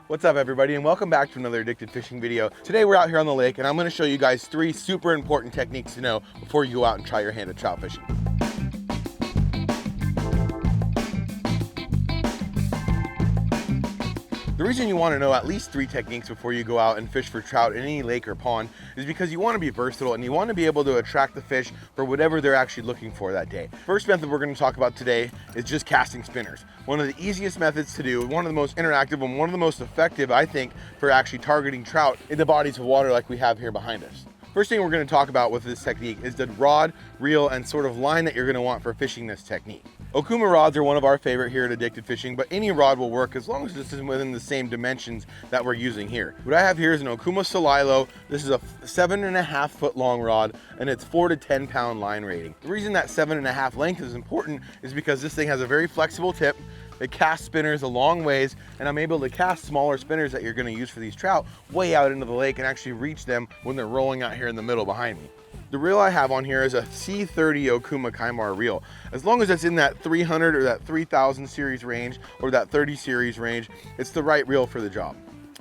What's up everybody, and welcome back to another Addicted Fishing video. Today we're out here on the lake and I'm going to show you guys 3 super important techniques to know before you go out and try your hand at trout fishing. The reason you want to know at least 3 techniques before you go out and fish for trout in any lake or pond is because you want to be versatile and you want to be able to attract the fish for whatever they're actually looking for that day. First method we're going to talk about today is just casting spinners. One of the easiest methods to do, one of the most interactive and one of the most effective, I think, for actually targeting trout in the bodies of water like we have here behind us. First thing we're going to talk about with this technique is the rod, reel, and sort of line that you're going to want for fishing this technique. Okuma rods are one of our favorite here at Addicted Fishing, but any rod will work as long as this is within the same dimensions that we're using here. What I have here is an Okuma Salilo. This is a 7.5 foot long rod and it's 4 to 10 pound line rating. The reason that 7.5 length is important is because this thing has a very flexible tip. It casts spinners a long ways, and I'm able to cast smaller spinners that you're going to use for these trout way out into the lake and actually reach them when they're rolling out here in the middle behind me. The reel I have on here is a C30 Okuma Kaimar reel. As long as it's in that 300 or that 3000 series range or that 30 series range, it's the right reel for the job.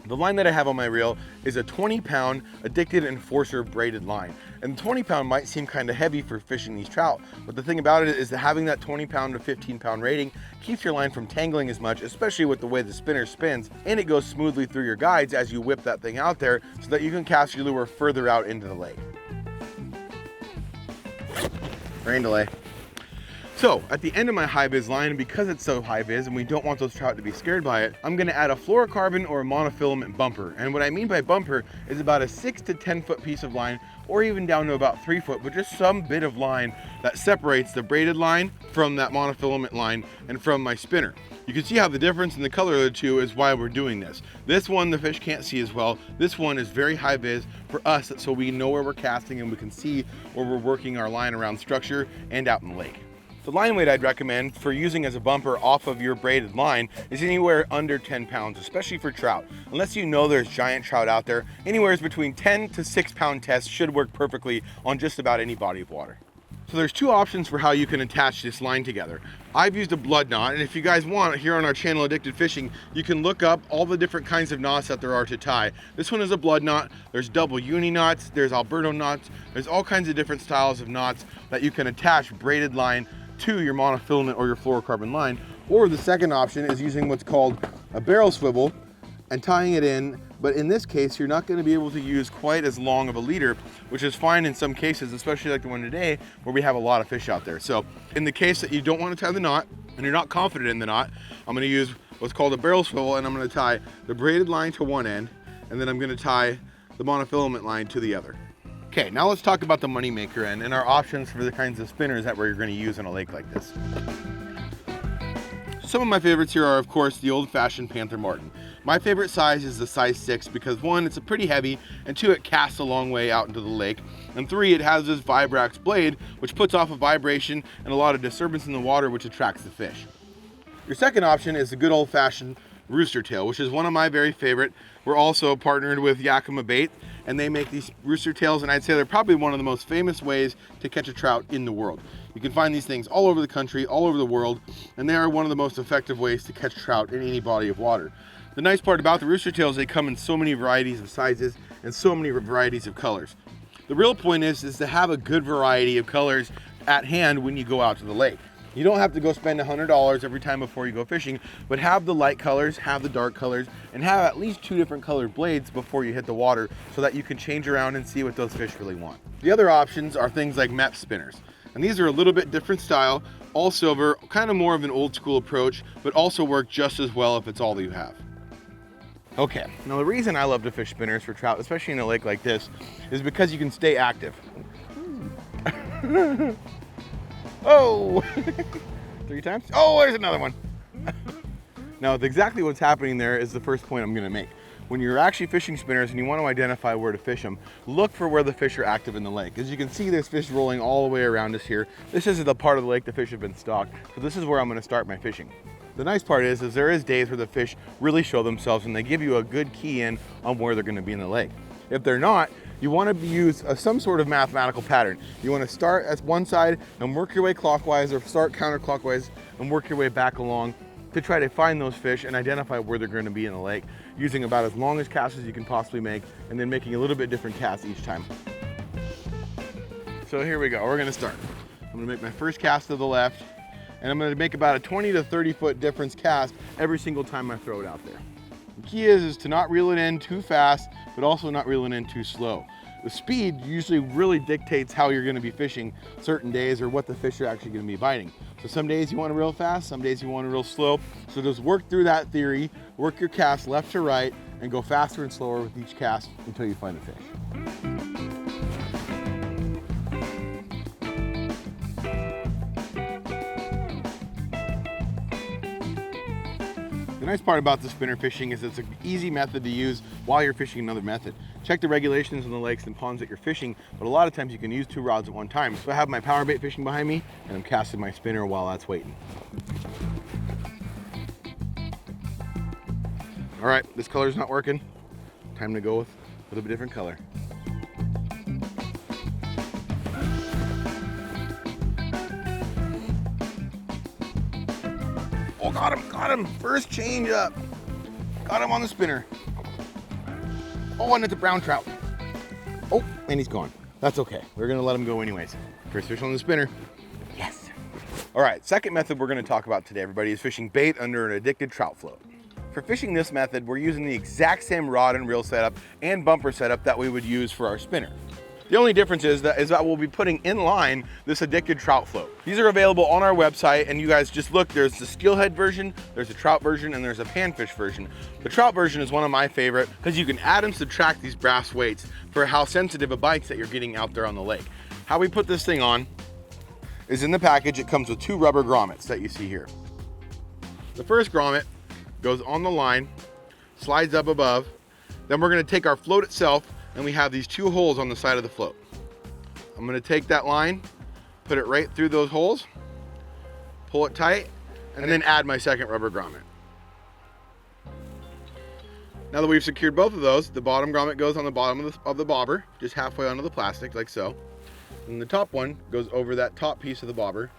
The line that I have on my reel is a 20 pound Addicted Enforcer braided line. And 20 pound might seem kind of heavy for fishing these trout, but the thing about it is that having that 20 pound to 15 pound rating keeps your line from tangling as much, especially with the way the spinner spins, and it goes smoothly through your guides as you whip that thing out there so that you can cast your lure further out into the lake. Rain delay. So at the end of my high vis line, because it's so high vis and we don't want those trout to be scared by it, I'm going to add a fluorocarbon or a monofilament bumper. And what I mean by bumper is about a 6 to 10 foot piece of line, or even down to about 3 foot, but just some bit of line that separates the braided line from that monofilament line and from my spinner. You can see how the difference in the color of the two is why we're doing this. This one the fish can't see as well. This one is very high vis for us, so we know where we're casting and we can see where we're working our line around structure and out in the lake. The line weight I'd recommend for using as a bumper off of your braided line is anywhere under 10 pounds, especially for trout. Unless you know there's giant trout out there, anywhere between 10 to 6 pound tests should work perfectly on just about any body of water. So there's 2 options for how you can attach this line together. I've used a blood knot, and if you guys want, here on our channel Addicted Fishing, you can look up all the different kinds of knots that there are to tie. This one is a blood knot. There's double uni knots, there's Alberto knots, there's all kinds of different styles of knots that you can attach braided line to your monofilament or your fluorocarbon line. Or the second option is using what's called a barrel swivel and tying it in, but in this case you're not going to be able to use quite as long of a leader, which is fine in some cases, especially like the one today where we have a lot of fish out there. So in the case that you don't want to tie the knot and you're not confident in the knot, I'm going to use what's called a barrel swivel, and I'm going to tie the braided line to one end and then I'm going to tie the monofilament line to the other. Okay, now let's talk about the money maker end and our options for the kinds of spinners that we're going to use in a lake like this. Some of my favorites here are, of course, the old-fashioned Panther Martin. My favorite size is the size 6 because 1, it's a pretty heavy, and 2, it casts a long way out into the lake, and 3, it has this Vibrax blade which puts off a vibration and a lot of disturbance in the water which attracts the fish. Your second option is the good old-fashioned rooster tail, which is one of my very favorite. We're also partnered with Yakima Bait, and they make these rooster tails, and I'd say they're probably one of the most famous ways to catch a trout in the world. You can find these things all over the country, all over the world, and they are one of the most effective ways to catch trout in any body of water. The nice part about the rooster tails, they come in so many varieties of sizes and so many varieties of colors. The real point is to have a good variety of colors at hand when you go out to the lake. You don't have to go spend $100 every time before you go fishing, but have the light colors, have the dark colors, and have at least 2 different colored blades before you hit the water so that you can change around and see what those fish really want. The other options are things like MEP spinners. And these are a little bit different style, all silver, kind of more of an old school approach, but also work just as well if it's all that you have. Okay, now the reason I love to fish spinners for trout, especially in a lake like this, is because you can stay active. Oh, 3 times? Oh, there's another one. Now, exactly what's happening there is the first point I'm gonna make. When you're actually fishing spinners and you want to identify where to fish them, look for where the fish are active in the lake. As you can see, there's fish rolling all the way around us here. This isn't the part of the lake the fish have been stocked, so this is where I'm gonna start my fishing. The nice part is there is days where the fish really show themselves and they give you a good key in on where they're gonna be in the lake. If they're not, you want to use some sort of mathematical pattern. You want to start at one side and work your way clockwise, or start counterclockwise and work your way back along to try to find those fish and identify where they're going to be in the lake, using about as long as casts as you can possibly make, and then making a little bit different casts each time. So here we go, we're gonna start. I'm gonna make my first cast to the left, and I'm gonna make about a 20 to 30 foot difference cast every single time I throw it out there. The key is to not reel it in too fast, but also not reel it in too slow. The speed usually really dictates how you're gonna be fishing certain days or what the fish are actually gonna be biting. So some days you want to reel fast, some days you want to reel slow. So just work through that theory, work your cast left to right, and go faster and slower with each cast until you find a fish. The nice part about the spinner fishing is it's an easy method to use while you're fishing another method. Check the regulations in the lakes and ponds that you're fishing, but a lot of times you can use 2 rods at one time. So I have my power bait fishing behind me, and I'm casting my spinner while that's waiting. All right, this color's not working. Time to go with a little bit different color. Oh, got him, first change up. Got him on the spinner. Oh, and it's a brown trout. Oh, and he's gone. That's okay, we're gonna let him go anyways. First fish on the spinner, yes. All right, second method we're gonna talk about today, everybody, is fishing bait under an addicted trout float. For fishing this method, we're using the exact same rod and reel setup and bumper setup that we would use for our spinner. The only difference is that we'll be putting in line this addicted trout float. These are available on our website, and you guys just look, there's the steelhead version, there's a trout version, and there's a panfish version. The trout version is one of my favorite because you can add and subtract these brass weights for how sensitive a bites that you're getting out there on the lake. How we put this thing on is in the package. It comes with 2 rubber grommets that you see here. The first grommet goes on the line, slides up above. Then we're gonna take our float itself, and we have these 2 holes on the side of the float. I'm gonna take that line, put it right through those holes, pull it tight, and then add my second rubber grommet. Now that we've secured both of those, the bottom grommet goes on the bottom of the bobber, just halfway onto the plastic, like so. And the top one goes over that top piece of the bobber,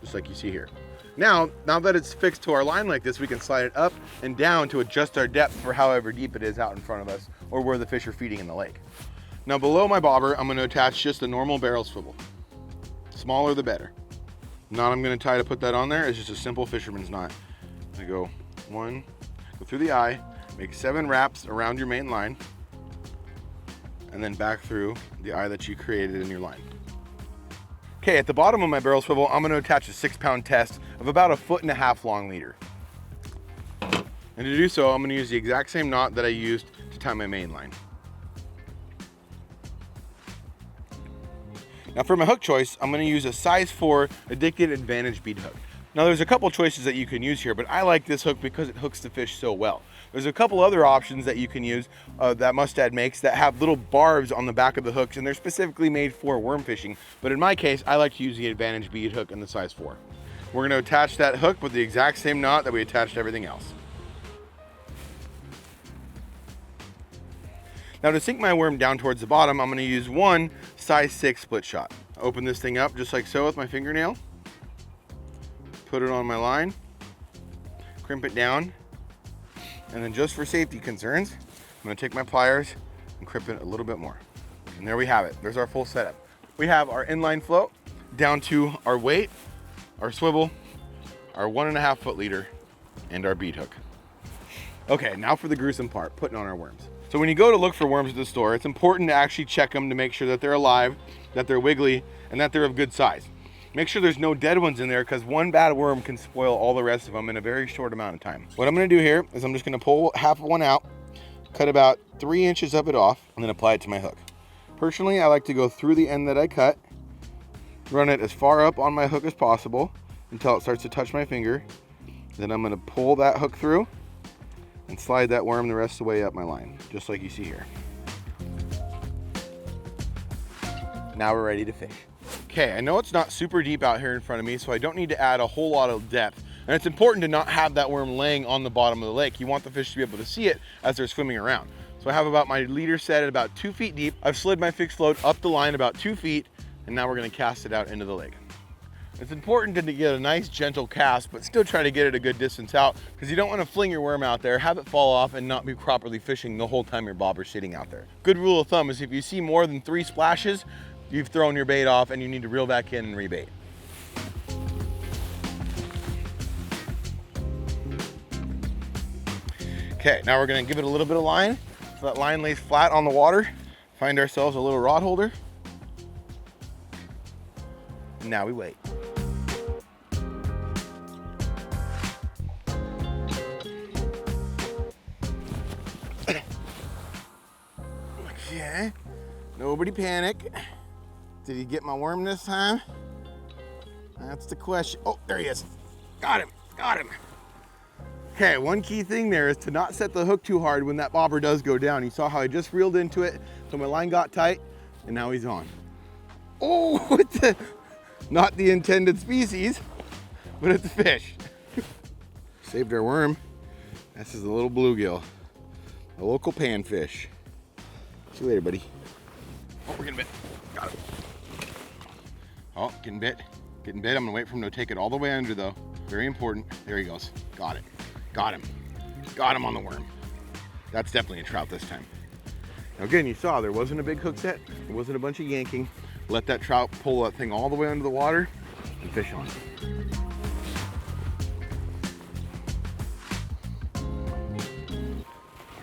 just like you see here. Now that it's fixed to our line like this, we can slide it up and down to adjust our depth for however deep it is out in front of us or where the fish are feeding in the lake. Now below my bobber, I'm gonna attach just a normal barrel swivel. Smaller the better. Knot I'm gonna tie to put that on there is just a simple fisherman's knot. I go 1, go through the eye, make 7 wraps around your main line, and then back through the eye that you created in your line. Okay, at the bottom of my barrel swivel, I'm gonna attach a 6-pound test of about 1.5 foot long leader. And to do so, I'm gonna use the exact same knot that I used to tie my main line. Now for my hook choice, I'm gonna use a size 4 Addicted Advantage bead hook. Now there's a couple choices that you can use here, but I like this hook because it hooks the fish so well. There's a couple other options that you can use that Mustad makes that have little barbs on the back of the hooks, and they're specifically made for worm fishing. But in my case, I like to use the Advantage bead hook in the size 4. We're gonna attach that hook with the exact same knot that we attached everything else. Now to sink my worm down towards the bottom, I'm gonna use 1 size 6 split shot. Open this thing up just like so with my fingernail. Put it on my line, crimp it down, and then just for safety concerns, I'm gonna take my pliers and crimp it a little bit more. And there we have it, there's our full setup. We have our inline float down to our weight, our swivel, our 1.5 foot leader, and our bead hook. Okay, now for the gruesome part, putting on our worms. So when you go to look for worms at the store, it's important to actually check them to make sure that they're alive, that they're wiggly, and that they're of good size. Make sure there's no dead ones in there because one bad worm can spoil all the rest of them in a very short amount of time. What I'm gonna do here is I'm just gonna pull half of one out, cut about 3 inches of it off, and then apply it to my hook. Personally, I like to go through the end that I cut, run it as far up on my hook as possible until it starts to touch my finger. Then I'm gonna pull that hook through and slide that worm the rest of the way up my line, just like you see here. Now we're ready to fish. Okay, I know it's not super deep out here in front of me, so I don't need to add a whole lot of depth. And it's important to not have that worm laying on the bottom of the lake. You want the fish to be able to see it as they're swimming around. So I have about my leader set at about 2 feet deep. I've slid my fixed float up the line about 2 feet, and now we're gonna cast it out into the lake. It's important to get a nice gentle cast, but still try to get it a good distance out, because you don't want to fling your worm out there, have it fall off, and not be properly fishing the whole time your bobber's sitting out there. Good rule of thumb is if you see more than 3 splashes, you've thrown your bait off and you need to reel back in and rebait. Okay, now we're gonna give it a little bit of line, so that line lays flat on the water. Find ourselves a little rod holder. And now we wait. Okay, nobody panic. Did he get my worm this time? That's the question. Oh, there he is. Got him, got him. Okay, one key thing there is to not set the hook too hard when that bobber does go down. You saw how I just reeled into it, so my line got tight, and now he's on. Oh, not the intended species, but it's a fish. Saved our worm. This is a little bluegill, a local panfish. See you later, buddy. Oh, we're getting bit. Got him. Oh, getting bit. Getting bit. I'm gonna wait for him to take it all the way under though. Very important. There he goes. Got it. Got him. Got him on the worm. That's definitely a trout this time. Now again, you saw there wasn't a big hook set. There wasn't a bunch of yanking. Let that trout pull that thing all the way under the water and fish on it.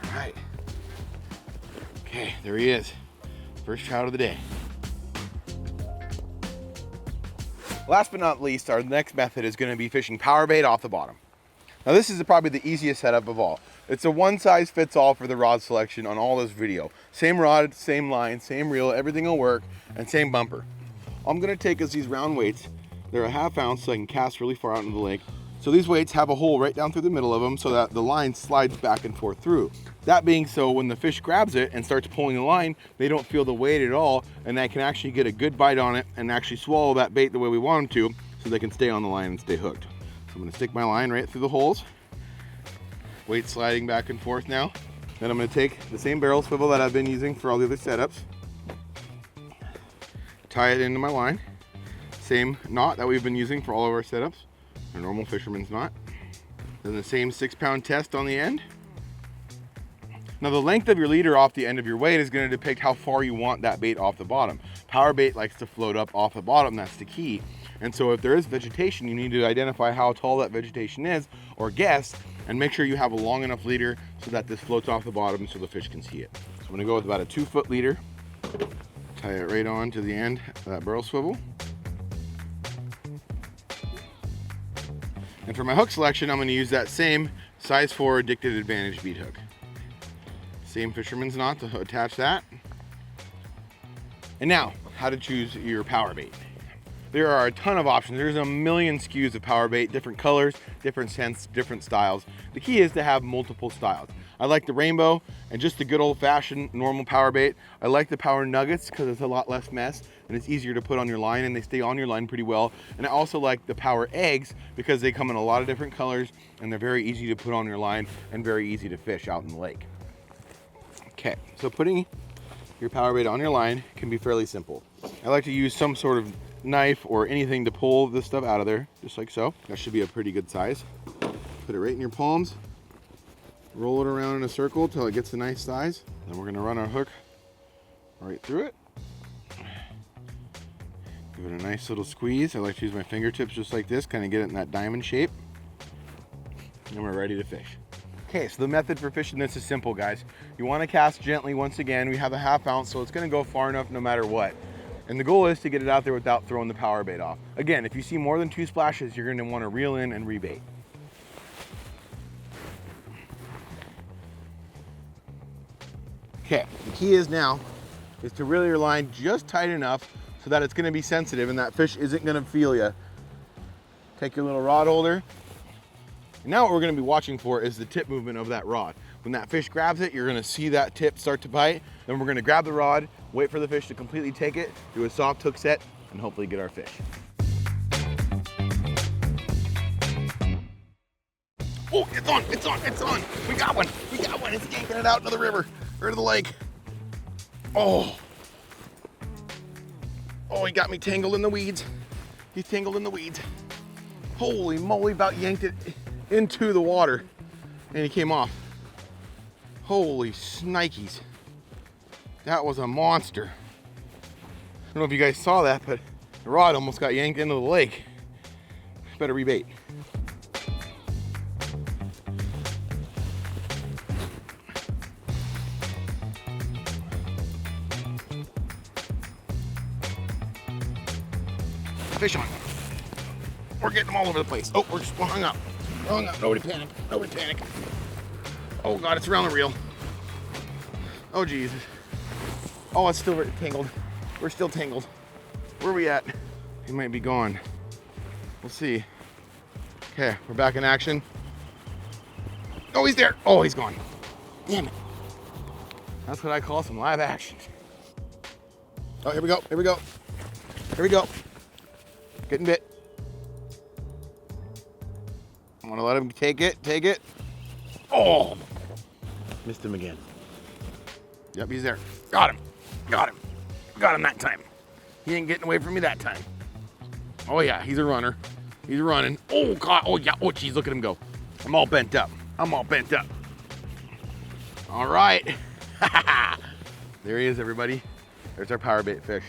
All right. Okay, there he is. First trout of the day. Last but not least, our next method is going to be fishing power bait off the bottom. Now this is probably the easiest setup of all. It's a one size fits all for the rod selection on all this video. Same rod, same line, same reel, everything will work, and same bumper. All I'm going to take is these round weights. They're a 1/2 ounce, so I can cast really far out into the lake. So these weights have a hole right down through the middle of them so that the line slides back and forth through. That being so, when the fish grabs it and starts pulling the line, they don't feel the weight at all, and they can actually get a good bite on it and actually swallow that bait the way we want them to, so they can stay on the line and stay hooked. So I'm going to stick my line right through the holes. Weight sliding back and forth now. Then I'm going to take the same barrel swivel that I've been using for all the other setups. Tie it into my line. Same knot that we've been using for all of our setups. A normal fisherman's knot. Then the same 6-pound test on the end. Now the length of your leader off the end of your weight is going to depict how far you want that bait off the bottom. Power bait likes to float up off the bottom, that's the key. And so if there is vegetation, you need to identify how tall that vegetation is, or guess, and make sure you have a long enough leader so that this floats off the bottom so the fish can see it. So I'm going to go with about a 2-foot leader. Tie it right on to the end of that barrel swivel. And for my hook selection, I'm going to use that same size 4 Addicted Advantage bead hook. Same fisherman's knot to attach that. And now, how to choose your power bait. There are a ton of options. There's a million SKUs of power bait, different colors, different scents, different styles. The key is to have multiple styles. I like the rainbow and just the good old-fashioned normal power bait. I like the power nuggets because it's a lot less mess and it's easier to put on your line and they stay on your line pretty well. And I also like the power eggs because they come in a lot of different colors and they're very easy to put on your line and very easy to fish out in the lake. Okay, so putting your power bait on your line can be fairly simple. I like to use some sort of knife or anything to pull this stuff out of there, just like so. That should be a pretty good size. Put it right in your palms. Roll it around in a circle till it gets a nice size. Then we're gonna run our hook right through it. Give it a nice little squeeze. I like to use my fingertips just like this, kind of get it in that diamond shape. And we're ready to fish. Okay, so the method for fishing this is simple, guys. You want to cast gently once again. We have a 1/2 ounce, so it's going to go far enough no matter what. And the goal is to get it out there without throwing the power bait off. Again, if you see more than 2 splashes, you're going to want to reel in and rebait. Okay, the key is now is to reel your line just tight enough so that it's going to be sensitive and that fish isn't going to feel you. Take your little rod holder. And now what we're going to be watching for is the tip movement of that rod. When that fish grabs it, you're going to see that tip start to bite. Then we're going to grab the rod, wait for the fish to completely take it, do a soft hook set, and hopefully get our fish. Oh, it's on, it's on, it's on. We got one, we got one. It's yanking it out into the river or to the lake. Oh, he got me tangled in the weeds. He's tangled in the weeds. Holy moly, about yanked it into the water and he came off. Holy snikes. That was a monster. I don't know if you guys saw that, but the rod almost got yanked into the lake. Better rebait. Fish on. We're getting them all over the place. Oh, we're hung up. We're hung up. Nobody panic. Nobody panic. Oh God, it's around the reel. Oh Jesus. Oh, it's still tangled. We're still tangled. Where are we at? He might be gone. We'll see. Okay, we're back in action. Oh, he's there. Oh, he's gone. Damn it. That's what I call some live action. Oh, here we go. Here we go. Here we go. Getting bit. I'm gonna let him take it. Take it. Oh, missed him again. Yep, he's there. Got him. Got him. Got him that time. He ain't getting away from me that time. Oh yeah, he's a runner. He's running. Oh God. Oh yeah. Oh geez, look at him go. I'm all bent up. I'm all bent up. All right. There he is, everybody. There's our power bait fish.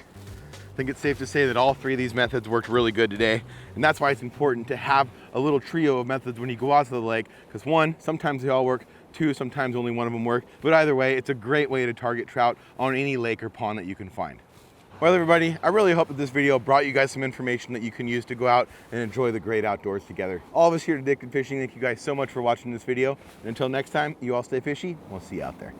I think it's safe to say that all three of these methods worked really good today. And that's why it's important to have a little trio of methods when you go out to the lake. Because one, sometimes they all work. Two, sometimes only one of them work. But either way, it's a great way to target trout on any lake or pond that you can find. Well, everybody, I really hope that this video brought you guys some information that you can use to go out and enjoy the great outdoors together. All of us here at Addicted Fishing, thank you guys so much for watching this video. And until next time, you all stay fishy. We'll see you out there.